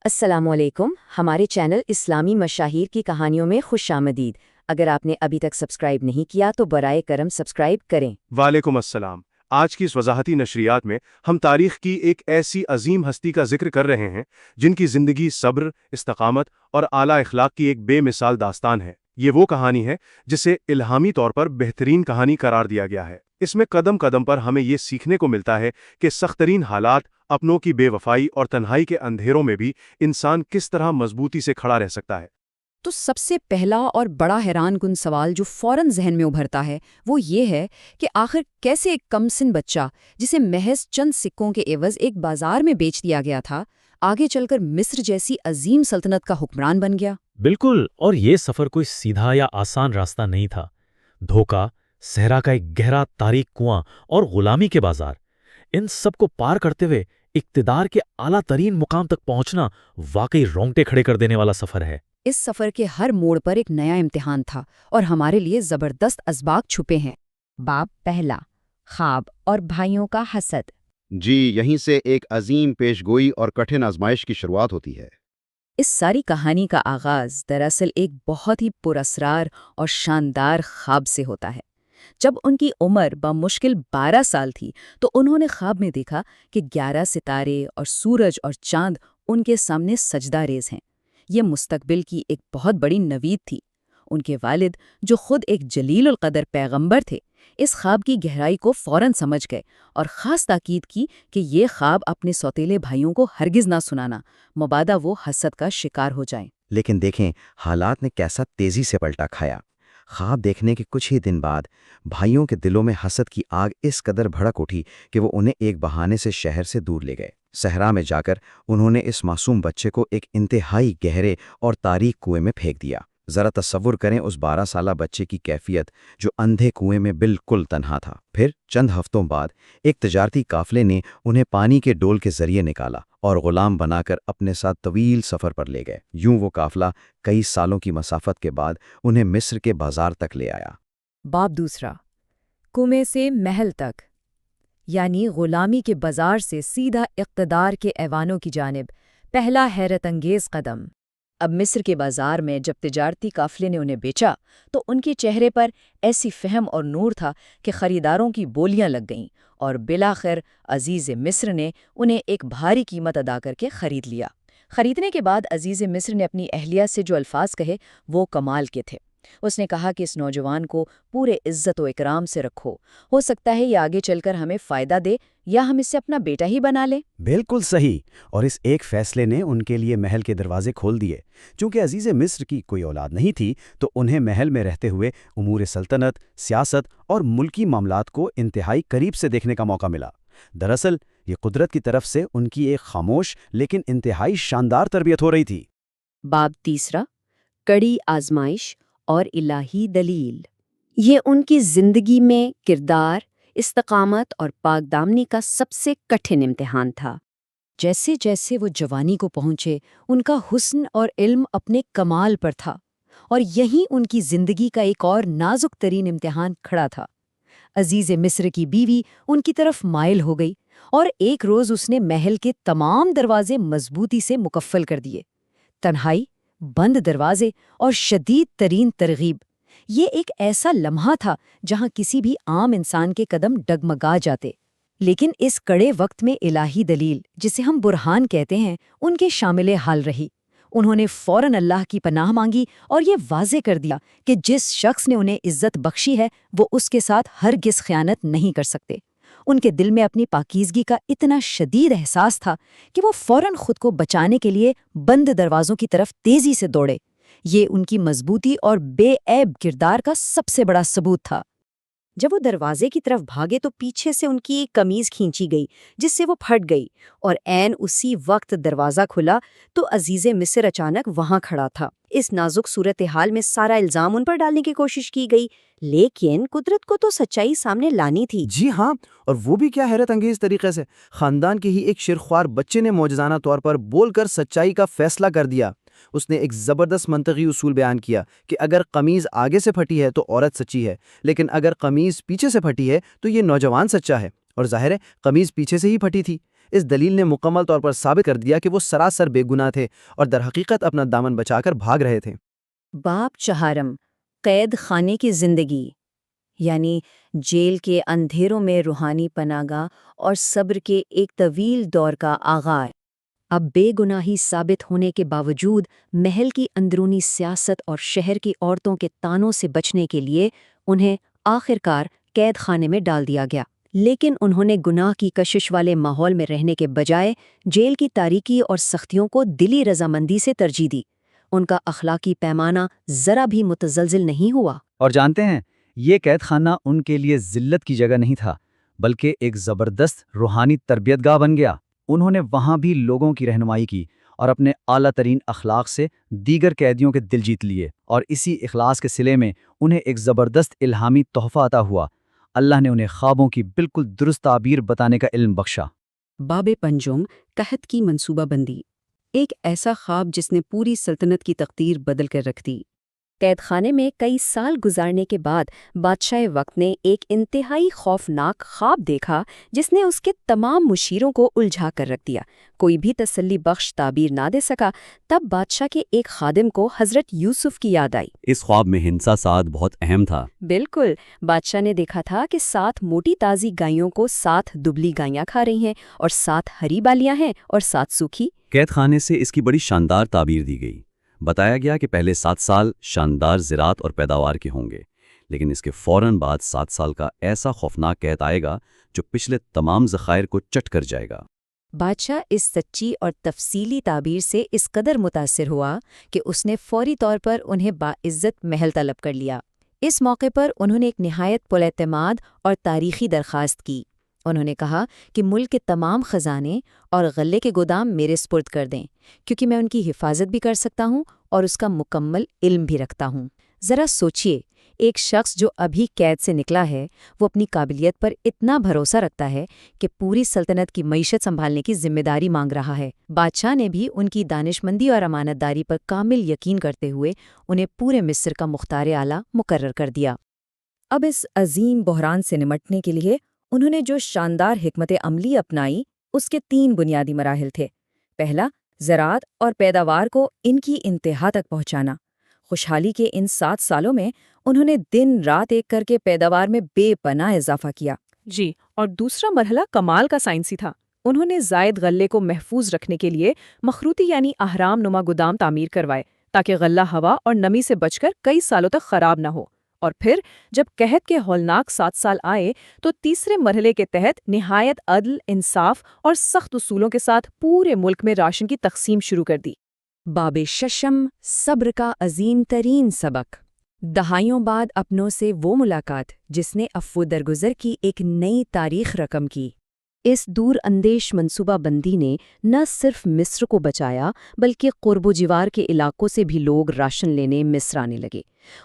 السلام علیکم، ہمارے چینل اسلامی مشاہیر کی کہانیوں میں خوش آمدید۔ اگر آپ نے ابھی تک سبسکرائب نہیں کیا تو برائے کرم سبسکرائب کریں۔ وعلیکم السلام۔ آج کی اس وضاحتی نشریات میں ہم تاریخ کی ایک ایسی عظیم ہستی کا ذکر کر رہے ہیں جن کی زندگی صبر، استقامت اور اعلیٰ اخلاق کی ایک بے مثال داستان ہے۔ یہ وہ کہانی ہے جسے الہامی طور پر بہترین کہانی قرار دیا گیا ہے۔ اس میں قدم قدم پر ہمیں یہ سیکھنے کو ملتا ہے کہ سخت ترین حالات، اپنوں کی بے وفائی اور تنہائی کے اندھیروں میں بھی انسان کس طرح مضبوطی سے کھڑا رہ سکتا ہے۔ تو سب سے پہلا اور بڑا حیران کن سوال جو فوراً ذہن میں ابھرتا ہے وہ یہ ہے کہ آخر کیسے ایک کم سن بچہ جسے محض چند سکوں کے عوض ایک بازار میں بیچ دیا گیا تھا، آگے چل کر مصر جیسی عظیم سلطنت کا حکمران بن گیا۔ بالکل، اور یہ سفر کوئی سیدھا یا آسان راستہ نہیں تھا۔ دھوکہ، صحرا کا ایک گہرا تاریک کنواں اور غلامی کے بازار، ان سب کو پار کرتے ہوئے اقتدار کے اعلیٰ ترین مقام تک پہنچنا واقعی رونگٹے کھڑے کر دینے والا سفر ہے۔ اس سفر کے ہر موڑ پر ایک نیا امتحان تھا اور ہمارے لیے زبردست اسباق چھپے ہیں۔ باب پہلا، خواب اور بھائیوں کا حسد۔ جی، یہیں سے ایک عظیم پیشگوئی اور کٹھن آزمائش کی شروعات ہوتی ہے۔ اس ساری کہانی کا آغاز دراصل ایک بہت ہی پراسرار اور شاندار خواب سے ہوتا ہے۔ جب ان کی عمر بمشکل 12 سال تھی تو انہوں نے خواب میں دیکھا کہ 11 ستارے اور سورج اور چاند ان کے سامنے سجدہ ریز ہیں۔ یہ مستقبل کی ایک بہت بڑی نوید تھی۔ ان کے والد، جو خود ایک جلیل القدر پیغمبر تھے، اس خواب کی گہرائی کو فوراً سمجھ گئے اور خاص تاکید کی کہ یہ خواب اپنے سوتیلے بھائیوں کو ہرگز نہ سنانا، مبادا وہ حسد کا شکار ہو جائیں۔ لیکن دیکھیں حالات نے کیسا تیزی سے پلٹا کھایا۔ خواب دیکھنے کے کچھ ہی دن بعد بھائیوں کے دلوں میں حسد کی آگ اس قدر بھڑک اٹھی کہ وہ انہیں ایک بہانے سے شہر سے دور لے گئے۔ صحرا میں جا کر انہوں نے اس معصوم بچے کو ایک انتہائی گہرے اور تاریک کنویں میں پھینک دیا۔ ذرا تصور کریں اس 12 سالہ بچے کی کیفیت جو اندھے کنویں میں بالکل تنہا تھا۔ پھر چند ہفتوں بعد ایک تجارتی قافلے نے انہیں پانی کے ڈول کے ذریعے نکالا اور غلام بنا کر اپنے ساتھ طویل سفر پر لے گئے۔ یوں وہ قافلہ کئی سالوں کی مسافت کے بعد انہیں مصر کے بازار تک لے آیا۔ باب دوسرا، کنویں سے محل تک، یعنی غلامی کے بازار سے سیدھا اقتدار کے ایوانوں کی جانب، پہلا حیرت انگیز قدم۔ اب مصر کے بازار میں جب تجارتی قافلے نے انہیں بیچا تو ان کے چہرے پر ایسی فہم اور نور تھا کہ خریداروں کی بولیاں لگ گئیں اور بالآخر عزیز مصر نے انہیں ایک بھاری قیمت ادا کر کے خرید لیا۔ خریدنے کے بعد عزیز مصر نے اپنی اہلیہ سے جو الفاظ کہے وہ کمال کے تھے۔ اس نے کہا کہ اس نوجوان کو پورے عزت و اکرام سے رکھو، ہو سکتا ہے یہ آگے چل کر ہمیں فائدہ دے یا ہم اسے اپنا بیٹا ہی بنا لیں۔ بالکل صحیح، اور اس ایک فیصلے نے ان کے لیے محل کے دروازے کھول دیے۔ چونکہ عزیز مصر کی کوئی اولاد نہیں تھی تو انہیں محل میں رہتے ہوئے امور سلطنت، سیاست اور ملکی معاملات کو انتہائی قریب سے دیکھنے کا موقع ملا۔ دراصل یہ قدرت کی طرف سے ان کی ایک خاموش لیکن انتہائی شاندار تربیت ہو رہی تھی۔ باب تیسرا، کڑی آزمائش اور الہی دلیل۔ یہ ان کی زندگی میں کردار، استقامت اور پاک دامنی کا سب سے کٹھن امتحان تھا۔ جیسے جیسے وہ جوانی کو پہنچے ان کا حسن اور علم اپنے کمال پر تھا، اور یہیں ان کی زندگی کا ایک اور نازک ترین امتحان کھڑا تھا۔ عزیز مصر کی بیوی ان کی طرف مائل ہو گئی اور ایک روز اس نے محل کے تمام دروازے مضبوطی سے مقفل کر دیے۔ تنہائی، بند دروازے اور شدید ترین ترغیب، یہ ایک ایسا لمحہ تھا جہاں کسی بھی عام انسان کے قدم ڈگمگا جاتے۔ لیکن اس کڑے وقت میں الہی دلیل، جسے ہم برہان کہتے ہیں، ان کے شامل حال رہی۔ انہوں نے فوراً اللہ کی پناہ مانگی اور یہ واضح کر دیا کہ جس شخص نے انہیں عزت بخشی ہے وہ اس کے ساتھ ہرگز خیانت نہیں کر سکتے۔ ان کے دل میں اپنی پاکیزگی کا اتنا شدید احساس تھا کہ وہ فوراً خود کو بچانے کے لیے بند دروازوں کی طرف تیزی سے دوڑے۔ یہ ان کی مضبوطی اور بے عیب کردار کا سب سے بڑا ثبوت تھا۔ جب وہ دروازے کی طرف بھاگے تو پیچھے سے ان کی ایک قمیض کھینچی گئی جس سے وہ پھٹ گئی، اور عین اسی وقت دروازہ کھلا تو عزیز مصر اچانک وہاں کھڑا تھا۔ اس نازک صورتحال میں سارا الزام ان پر ڈالنے کی کوشش کی گئی، لیکن قدرت کو تو سچائی سامنے لانی تھی۔ جی ہاں، اور وہ بھی کیا حیرت انگیز طریقے سے۔ خاندان کے ہی ایک شیرخوار بچے نے معجزانہ طور پر بول کر سچائی کا فیصلہ کر دیا۔ اس نے ایک زبردست منطقی اصول بیان کیا کہ اگر قمیض آگے سے پھٹی ہے تو عورت سچی ہے، لیکن اگر قمیض پیچھے سے پھٹی ہے تو یہ نوجوان سچا ہے۔ اور ظاہر ہے قمیض پیچھے سے ہی پھٹی تھی۔ اس دلیل نے مکمل طور پر ثابت کر دیا کہ وہ سراسر بے گناہ تھے اور درحقیقت اپنا دامن بچا کر بھاگ رہے تھے۔ باب چہارم، قید خانے کی زندگی، یعنی جیل کے اندھیروں میں روحانی پناہگاہ اور صبر کے ایک طویل دور کا آغاز۔ اب بے گناہی ثابت ہونے کے باوجود محل کی اندرونی سیاست اور شہر کی عورتوں کے تانوں سے بچنے کے لیے انہیں آخرکار قید خانے میں ڈال دیا گیا، لیکن انہوں نے گناہ کی کشش والے ماحول میں رہنے کے بجائے جیل کی تاریکی اور سختیوں کو دلی رضامندی سے ترجیح دی۔ ان کا اخلاقی پیمانہ ذرا بھی متزلزل نہیں ہوا۔ اور جانتے ہیں، یہ قید خانہ ان کے لیے ذلت کی جگہ نہیں تھا، بلکہ ایک زبردست روحانی تربیت گاہ بن گیا۔ انہوں نے وہاں بھی لوگوں کی رہنمائی کی اور اپنے اعلیٰ ترین اخلاق سے دیگر قیدیوں کے دل جیت لیے، اور اسی اخلاص کے صلے میں انہیں ایک زبردست الہامی تحفہ عطا ہوا۔ اللہ نے انہیں خوابوں کی بالکل درست تعبیر بتانے کا علم بخشا۔ باب پنجم، قحط کی منصوبہ بندی، ایک ایسا خواب جس نے پوری سلطنت کی تقدیر بدل کر رکھ دی۔ قید خانے میں کئی سال گزارنے کے بعد بادشاہ وقت نے ایک انتہائی خوفناک خواب دیکھا جس نے اس کے تمام مشیروں کو الجھا کر رکھ دیا۔ کوئی بھی تسلی بخش تعبیر نہ دے سکا۔ تب بادشاہ کے ایک خادم کو حضرت یوسف کی یاد آئی۔ اس خواب میں ہنسا ساتھ بہت اہم تھا۔ بالکل، بادشاہ نے دیکھا تھا کہ 7 موٹی تازی گائیوں کو 7 دبلی گائیاں کھا رہی ہیں، اور 7 ہری بالیاں ہیں اور 7 سوکھی۔ قید خانے سے اس کی بڑی شاندار تعبیر دی گئی۔ بتایا گیا کہ پہلے 7 سال شاندار زراعت اور پیداوار کے ہوں گے، لیکن اس کے فوراً بعد 7 سال کا ایسا خوفناک قحط آئے گا جو پچھلے تمام ذخائر کو چٹ کر جائے گا۔ بادشاہ اس سچی اور تفصیلی تعبیر سے اس قدر متاثر ہوا کہ اس نے فوری طور پر انہیں باعزت محل طلب کر لیا۔ اس موقع پر انہوں نے ایک نہایت پراعتماد اور تاریخی درخواست کی۔ انہوں نے کہا کہ ملک کے تمام خزانے اور غلے کے گودام میرے سپرد کر دیں، کیونکہ میں ان کی حفاظت بھی کر سکتا ہوں اور اس کا مکمل علم بھی رکھتا ہوں۔ ذرا سوچئے، ایک شخص جو ابھی قید سے نکلا ہے، وہ اپنی قابلیت پر اتنا بھروسہ رکھتا ہے کہ پوری سلطنت کی معیشت سنبھالنے کی ذمہ داری مانگ رہا ہے۔ بادشاہ نے بھی ان کی دانشمندی اور امانت داری پر کامل یقین کرتے ہوئے انہیں پورے مصر کا مختار اعلیٰ مقرر کر دیا۔ اب اس عظیم بحران سے نمٹنے کے لیے انہوں نے جو شاندار حکمت عملی اپنائی، اس کے 3 بنیادی مراحل تھے۔ پہلا، زراعت اور پیداوار کو ان کی انتہا تک پہنچانا۔ خوشحالی کے ان 7 سالوں میں انہوں نے دن رات ایک کر کے پیداوار میں بے پناہ اضافہ کیا۔ جی، اور دوسرا مرحلہ کمال کا سائنسی تھا۔ انہوں نے زائد غلے کو محفوظ رکھنے کے لیے مخروطی یعنی اہرام نما گودام تعمیر کروائے تاکہ غلہ ہوا اور نمی سے بچ کر کئی سالوں تک خراب نہ ہو۔ اور پھر جب قحط کے ہولناک 7 سال آئے تو تیسرے مرحلے کے تحت نہایت عدل، انصاف اور سخت اصولوں کے ساتھ پورے ملک میں راشن کی تقسیم شروع کر دی۔ باب ششم، صبر کا عظیم ترین سبق۔ دہائیوں بعد اپنوں سے وہ ملاقات جس نے عفو درگزر کی ایک نئی تاریخ رقم کی۔ اس دور اندیش منصوبہ بندی نے نہ صرف مصر کو بچایا بلکہ قرب و جوار کے علاقوں سے بھی لوگ راشن لینے مصر آنے لگے،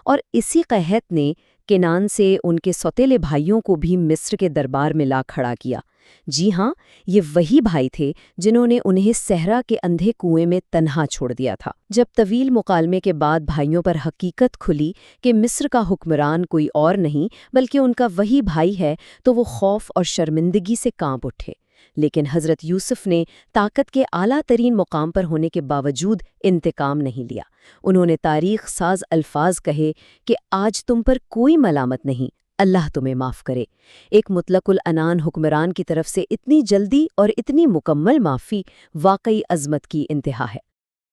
اور اسی قحط نے کنان سے ان کے سوتیلے بھائیوں کو بھی مصر کے دربار میں لا کھڑا کیا۔ جی ہاں، یہ وہی بھائی تھے جنہوں نے انہیں صحرا کے اندھے کنویں میں تنہا چھوڑ دیا تھا۔ جب طویل مکالمے کے بعد بھائیوں پر حقیقت کھلی کہ مصر کا حکمران کوئی اور نہیں بلکہ ان کا وہی بھائی ہے، تو وہ خوف اور شرمندگی سے کانپ اٹھے۔ لیکن حضرت یوسف نے طاقت کے اعلیٰ ترین مقام پر ہونے کے باوجود انتقام نہیں لیا۔ انہوں نے تاریخ ساز الفاظ کہے کہ آج تم پر کوئی ملامت نہیں، اللہ تمہیں معاف کرے۔ ایک مطلق العنان حکمران کی طرف سے اتنی جلدی اور اتنی مکمل معافی واقعی عظمت کی انتہا ہے۔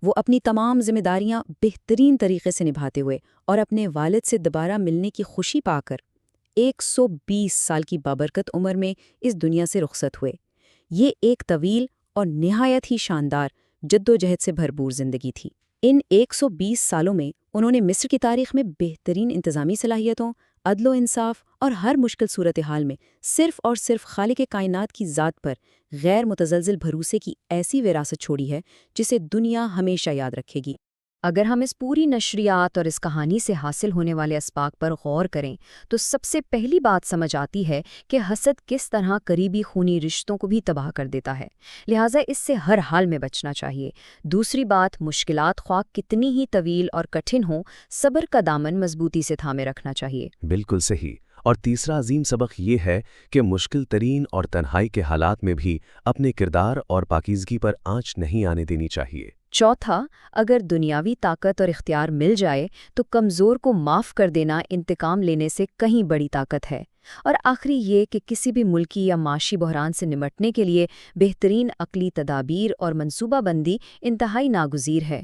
وہ اپنی تمام ذمہ داریاں بہترین طریقے سے نبھاتے ہوئے اور اپنے والد سے دوبارہ ملنے کی خوشی پا کر 120 سال کی بابرکت عمر میں اس دنیا سے رخصت ہوئے۔ یہ ایک طویل اور نہایت ہی شاندار جدوجہد سے بھرپور زندگی تھی۔ ان 120 سالوں میں انہوں نے مصر کی تاریخ میں بہترین انتظامی صلاحیتوں، عدل و انصاف اور ہر مشکل صورتحال میں صرف اور صرف خالق کائنات کی ذات پر غیر متزلزل بھروسے کی ایسی وراثت چھوڑی ہے جسے دنیا ہمیشہ یاد رکھے گی۔ اگر ہم اس پوری نشریات اور اس کہانی سے حاصل ہونے والے اسباق پر غور کریں تو سب سے پہلی بات سمجھ آتی ہے کہ حسد کس طرح قریبی خونی رشتوں کو بھی تباہ کر دیتا ہے، لہٰذا اس سے ہر حال میں بچنا چاہیے۔ دوسری بات، مشکلات خواہ کتنی ہی طویل اور کٹھن ہوں، صبر کا دامن مضبوطی سے تھامے رکھنا چاہیے۔ بالکل صحیح۔ اور تیسرا عظیم سبق یہ ہے کہ مشکل ترین اور تنہائی کے حالات میں بھی اپنے کردار اور پاکیزگی پر آنچ نہیں آنے دینی چاہیے۔ چوتھا، اگر دنیاوی طاقت اور اختیار مل جائے تو کمزور کو معاف کر دینا انتقام لینے سے کہیں بڑی طاقت ہے۔ اور آخری یہ کہ کسی بھی ملکی یا معاشی بحران سے نمٹنے کے لیے بہترین عقلی تدابیر اور منصوبہ بندی انتہائی ناگزیر ہے۔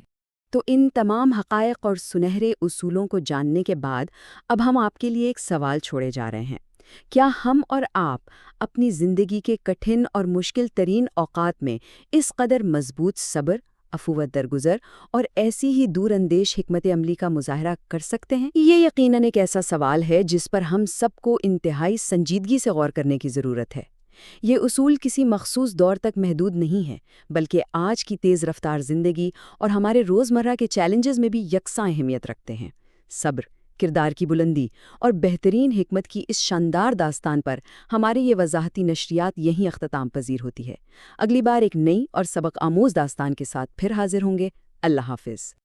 تو ان تمام حقائق اور سنہرے اصولوں کو جاننے کے بعد اب ہم آپ کے لیے ایک سوال چھوڑے جا رہے ہیں۔ کیا ہم اور آپ اپنی زندگی کے کٹھن اور مشکل ترین اوقات میں اس قدر مضبوط صبر، عفوت درگزر اور ایسی ہی دور اندیش حکمت عملی کا مظاہرہ کر سکتے ہیں؟ یہ یقیناً ایک ایسا سوال ہے جس پر ہم سب کو انتہائی سنجیدگی سے غور کرنے کی ضرورت ہے۔ یہ اصول کسی مخصوص دور تک محدود نہیں ہے، بلکہ آج کی تیز رفتار زندگی اور ہمارے روزمرہ کے چیلنجز میں بھی یکساں اہمیت رکھتے ہیں۔ صبر، کردار کی بلندی اور بہترین حکمت کی اس شاندار داستان پر ہماری یہ وضاحتی نشریات یہیں اختتام پذیر ہوتی ہے۔ اگلی بار ایک نئی اور سبق آموز داستان کے ساتھ پھر حاضر ہوں گے۔ اللہ حافظ۔